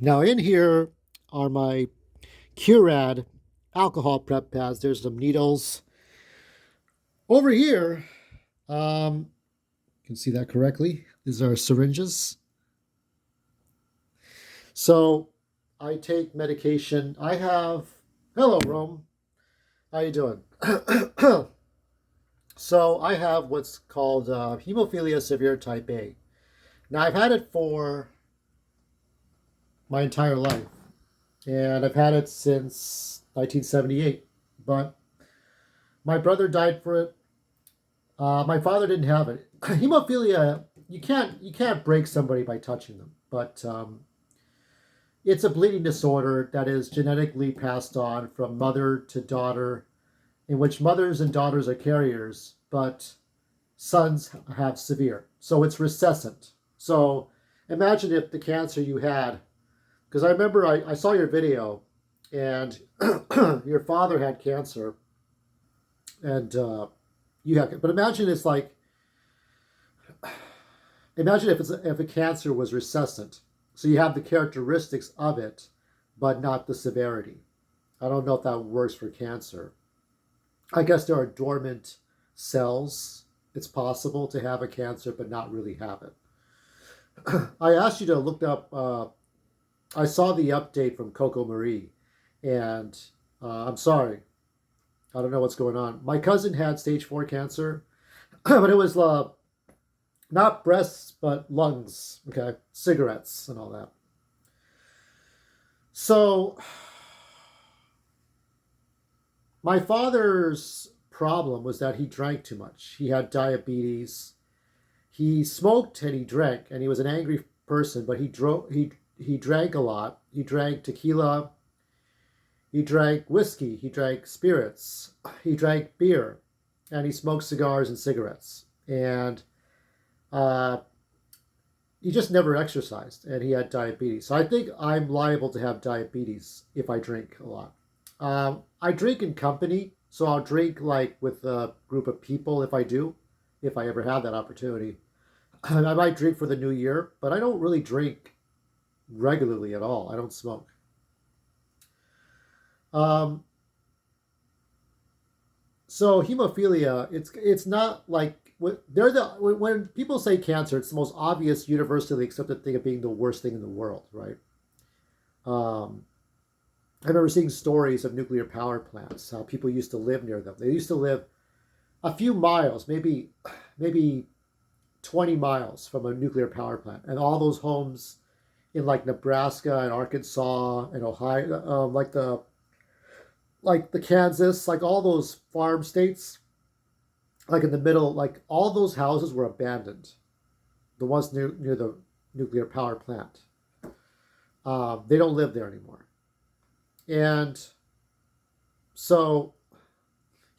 Now in here are my Curad alcohol prep pads. There's some needles. Over here, you can see that correctly. These are syringes. So I take medication. I have, hello, Rome. How you doing? So I have what's called hemophilia severe type A. Now I've had it for my entire life, and I've had it since 1978. But my brother died for it. My father didn't have it. Hemophilia, you can't break somebody by touching them, but it's a bleeding disorder that is genetically passed on from mother to daughter, in which mothers and daughters are carriers, but sons have severe. So it's recessive. So imagine if the cancer you had, because I remember I saw your video, and your father had cancer, and you have, but imagine it's like, imagine if a cancer was recessive. So you have the characteristics of it, but not the severity. I don't know if that works for cancer. I guess there are dormant cells. It's possible to have a cancer but not really have it. I asked you to look up. I saw the update from Coco Marie, and I'm sorry. I don't know what's going on. My cousin had stage 4 cancer, but it was not breasts but lungs. Okay, cigarettes and all that. So my father's problem was that he drank too much. He had diabetes. He smoked and he drank, and he was an angry person. But he drank a lot. He drank tequila. He drank whiskey. He drank spirits. He drank beer, and he smoked cigars and cigarettes. And uh, he just never exercised, and he had diabetes. So I think I'm liable to have diabetes if I drink a lot. I drink in company, so I'll drink like with a group of people if I ever have that opportunity. I might drink for the new year, but I don't really drink regularly at all. I don't smoke. Um, so hemophilia, it's not like they're the when people say cancer, it's the most obvious universally accepted thing of being the worst thing in the world, right? Um, I remember seeing stories of nuclear power plants, how people used to live near them. They used to live a few miles, maybe 20 miles from a nuclear power plant, and all those homes in like Nebraska and Arkansas and Ohio, like the Kansas, like all those farm states, like in the middle, like all those houses were abandoned. The ones near the nuclear power plant, they don't live there anymore, and so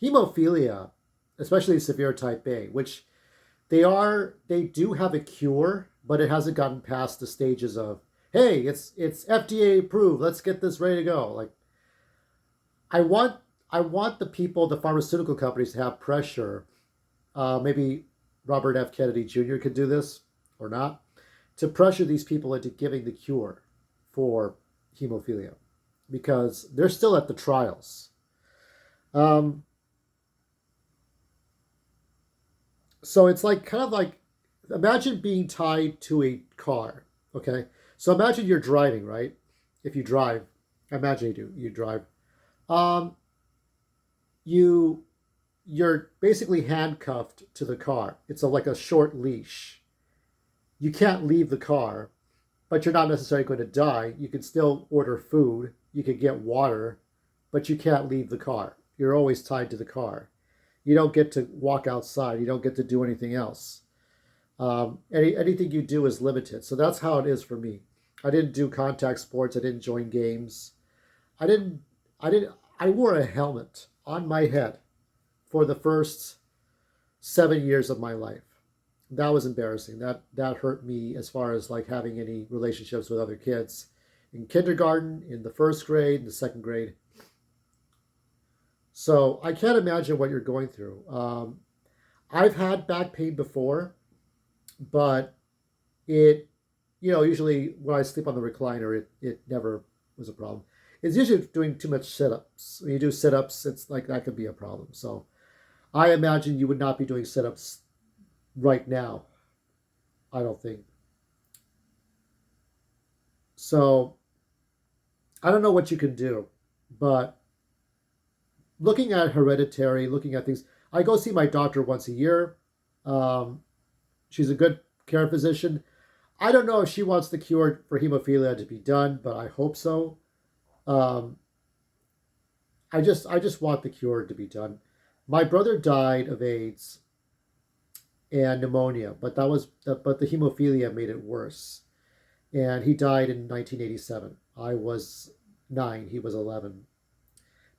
hemophilia, especially severe type A, which they do have a cure, but it hasn't gotten past the stages of, hey, it's FDA approved. Let's get this ready to go. Like I want I want the people, the pharmaceutical companies, to have pressure. Maybe Robert F. Kennedy Jr. could do this or not, to pressure these people into giving the cure for hemophilia because they're still at the trials. Um, so it's like kind of like imagine being tied to a car. Okay, so imagine you're driving, right? If you drive, I imagine you drive. Um, you you're basically handcuffed to the car. It's like a short leash. You can't leave the car, but you're not necessarily going to die. You can still order food. You can get water, but you can't leave the car. You're always tied to the car. You don't get to walk outside. You don't get to do anything else. Anything you do is limited. So that's how it is for me. I didn't do contact sports. I didn't join games. I didn't. I didn't. I wore a helmet on my head for the first 7 years of my life. That was embarrassing. That hurt me as far as like having any relationships with other kids. In kindergarten, in the first grade, in the second grade. So I can't imagine what you're going through. I've had back pain before, but it usually when I sleep on the recliner, it never was a problem. It's usually doing too much sit-ups. When you do sit-ups, it's like that could be a problem. So I imagine you would not be doing sit-ups right now. I don't think. So I don't know what you can do, but looking at Hereditary, looking at things, I go see my doctor once a year. Um, she's a good care physician. I don't know if she wants the cure for hemophilia to be done, but I hope so. Um, I just want the cure to be done. My brother died of AIDS and pneumonia, but the hemophilia made it worse, and he died in 1987. I was 9, he was 11.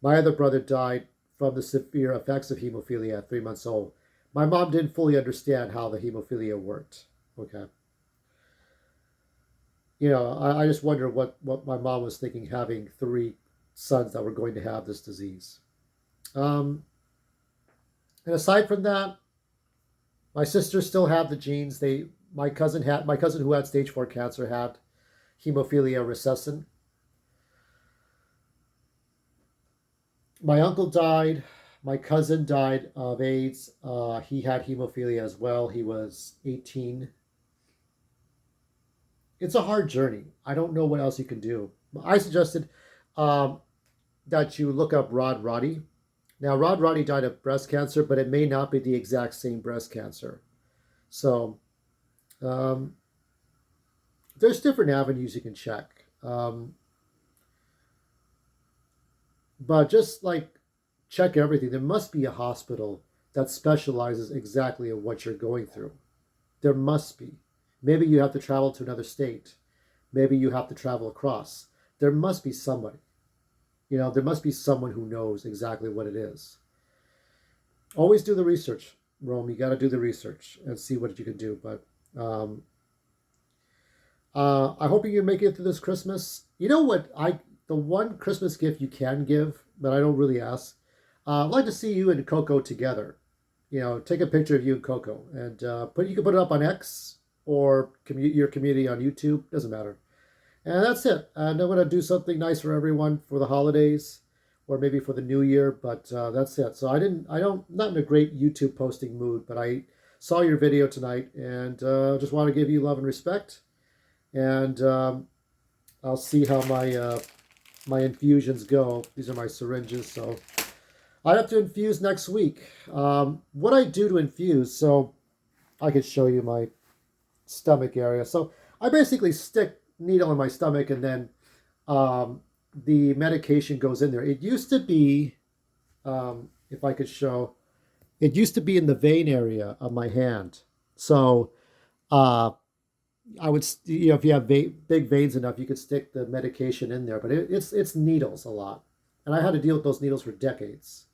My other brother died from the severe effects of hemophilia at 3 months old. My mom didn't fully understand how the hemophilia worked. Okay. I just wonder what my mom was thinking having 3 sons that were going to have this disease. Um, and aside from that, my sisters still have the genes. My cousin who had stage 4 cancer had hemophilia recessin. My uncle died. My cousin died of AIDS. He had hemophilia as well. He was 18. It's a hard journey. I don't know what else you can do. I suggested um, that you look up Rod Roddy. Now, Rod Roddy died of breast cancer, but it may not be the exact same breast cancer. So, um, there's different avenues you can check. But just like check everything, there must be a hospital that specializes exactly in what you're going through. There must be. Maybe you have to travel to another state. Maybe you have to travel across. There must be somebody. There must be someone who knows exactly what it is. Always do the research, Rome. You got to do the research and see what you can do. But um, I hope you can make it through this Christmas. You know what? The one Christmas gift you can give, but I don't really ask. I'd like to see you and Coco together. Take a picture of you and Coco, and you can put it up on X or your community on YouTube. Doesn't matter. And that's it. And I'm going to do something nice for everyone for the holidays, or maybe for the new year. But that's it. So not in a great YouTube posting mood, but I saw your video tonight, and just want to give you love and respect. And I'll see how my infusions go. These are my syringes, so I have to infuse next week. What I do to infuse, so I could show you my stomach area. So I basically stick needle in my stomach, and then the medication goes in there. It used to be, if I could show, it used to be in the vein area of my hand. So uh, I would, if you have big veins enough, you could stick the medication in there. But it's needles a lot, and I had to deal with those needles for decades.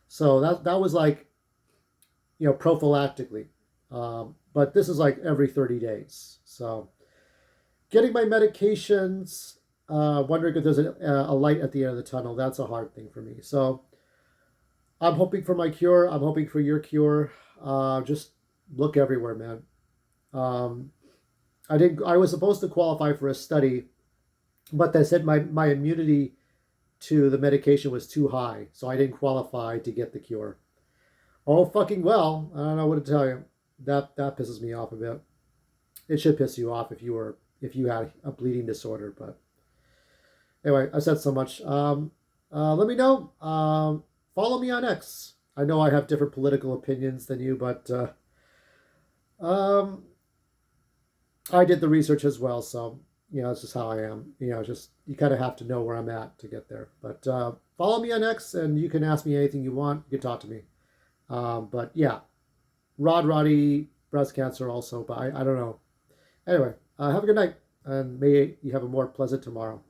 So that was like, prophylactically. But this is like every 30 days. So getting my medications, wondering if there's a light at the end of the tunnel, that's a hard thing for me. So I'm hoping for my cure. I'm hoping for your cure. Just look everywhere, man. Um, I was supposed to qualify for a study, but they said my immunity to the medication was too high, so I didn't qualify to get the cure. Oh fucking well, I don't know what to tell you. That pisses me off a bit. It should piss you off if you had a bleeding disorder, but anyway, I said so much. Let me know. Follow me on X. I know I have different political opinions than you, but um, I did the research as well, so that's just how I am. Just you kind of have to know where I'm at to get there. But follow me on X, and you can ask me anything you want. You can talk to me. But yeah, Rod Roddy, breast cancer also, but I don't know. Anyway, have a good night, and may you have a more pleasant tomorrow.